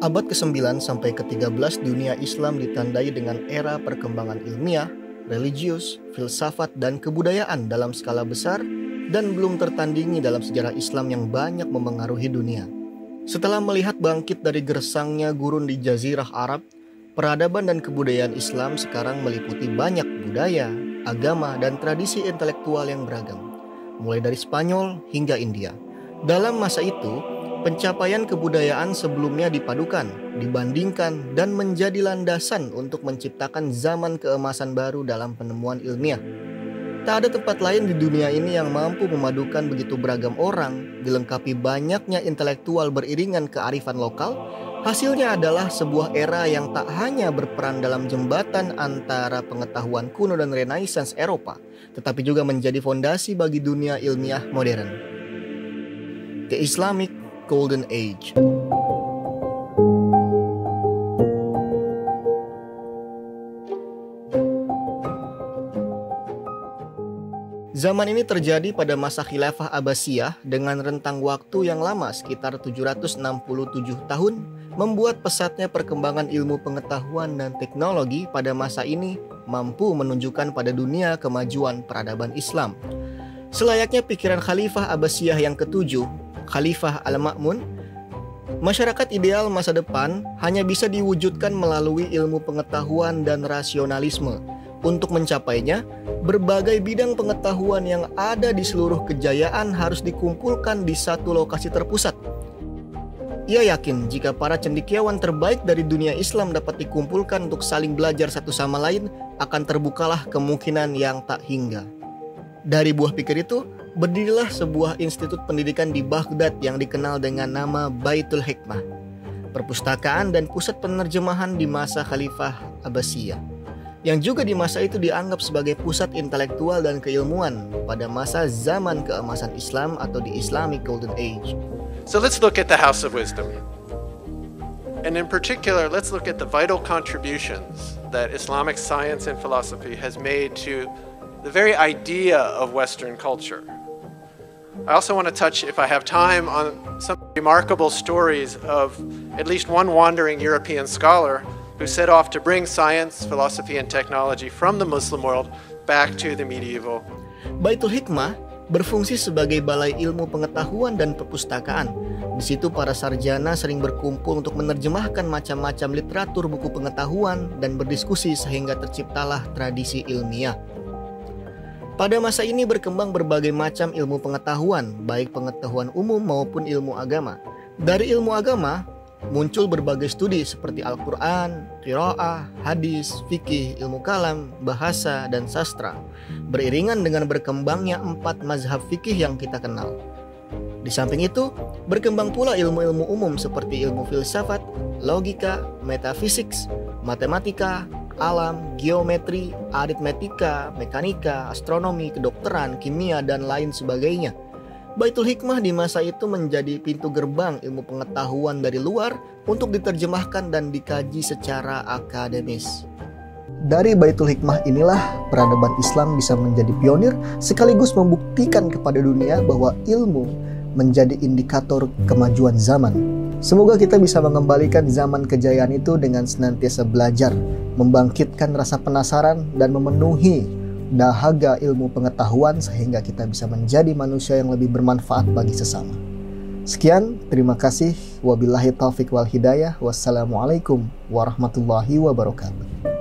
Abad ke-9 sampai ke-13 dunia Islam ditandai dengan era perkembangan ilmiah, religius, filsafat, dan kebudayaan dalam skala besar dan belum tertandingi dalam sejarah Islam yang banyak memengaruhi dunia. Setelah melihat bangkit dari gersangnya gurun di Jazirah Arab, peradaban dan kebudayaan Islam sekarang meliputi banyak budaya, agama, dan tradisi intelektual yang beragam, mulai dari Spanyol hingga India. Dalam masa itu, pencapaian kebudayaan sebelumnya dipadukan, dibandingkan, dan menjadi landasan untuk menciptakan zaman keemasan baru dalam penemuan ilmiah. Tak ada tempat lain di dunia ini yang mampu memadukan begitu beragam orang, dilengkapi banyaknya intelektual beriringan kearifan lokal. Hasilnya adalah sebuah era yang tak hanya berperan dalam jembatan antara pengetahuan kuno dan Renaissance Eropa, tetapi juga menjadi fondasi bagi dunia ilmiah modern. The Islamic Golden Age. Zaman ini terjadi pada masa khilafah Abbasiyah dengan rentang waktu yang lama sekitar 767 tahun, membuat pesatnya perkembangan ilmu pengetahuan dan teknologi pada masa ini mampu menunjukkan pada dunia kemajuan peradaban Islam. Selayaknya pikiran Khalifah Abbasiyah yang ketujuh, Khalifah Al-Ma'mun, masyarakat ideal masa depan hanya bisa diwujudkan melalui ilmu pengetahuan dan rasionalisme. Untuk mencapainya, berbagai bidang pengetahuan yang ada di seluruh kejayaan harus dikumpulkan di satu lokasi terpusat. Ia yakin jika para cendekiawan terbaik dari dunia Islam dapat dikumpulkan untuk saling belajar satu sama lain, akan terbukalah kemungkinan yang tak hingga. Dari buah pikir itu, berdirilah sebuah institut pendidikan di Baghdad yang dikenal dengan nama Baitul Hikmah, perpustakaan dan pusat penerjemahan di masa Khalifah Abbasiyah, yang juga di masa itu dianggap sebagai pusat intelektual dan keilmuan pada masa zaman keemasan Islam atau the Islamic Golden Age. So let's look at the House of Wisdom. And in particular, let's look at the vital contributions that Islamic science and philosophy has made to the very idea of Western culture. I also want to touch, if I have time, on some remarkable stories of at least one wandering European scholar who set off to bring science, philosophy, and technology from the Muslim world back to the medieval. Baitul Hikmah berfungsi sebagai balai ilmu pengetahuan dan perpustakaan. Di situ para sarjana sering berkumpul untuk menerjemahkan macam-macam literatur buku pengetahuan dan berdiskusi sehingga terciptalah tradisi ilmiah. Pada masa ini berkembang berbagai macam ilmu pengetahuan, baik pengetahuan umum maupun ilmu agama. Dari ilmu agama, muncul berbagai studi seperti Al-Quran, qiraah, hadis, fikih, ilmu kalam, bahasa, dan sastra, beriringan dengan berkembangnya 4 mazhab fikih yang kita kenal. Di samping itu, berkembang pula ilmu-ilmu umum seperti ilmu filsafat, logika, metafisik, matematika, alam, geometri, aritmetika, mekanika, astronomi, kedokteran, kimia, dan lain sebagainya. Baitul Hikmah di masa itu menjadi pintu gerbang ilmu pengetahuan dari luar untuk diterjemahkan dan dikaji secara akademis. Dari Baitul Hikmah inilah peradaban Islam bisa menjadi pionir sekaligus membuktikan kepada dunia bahwa ilmu menjadi indikator kemajuan zaman. Semoga kita bisa mengembalikan zaman kejayaan itu dengan senantiasa belajar, membangkitkan rasa penasaran, dan memenuhi dahaga ilmu pengetahuan sehingga kita bisa menjadi manusia yang lebih bermanfaat bagi sesama. Sekian, terima kasih. Wabillahi taufiq wal hidayah. Wassalamualaikum warahmatullahi wabarakatuh.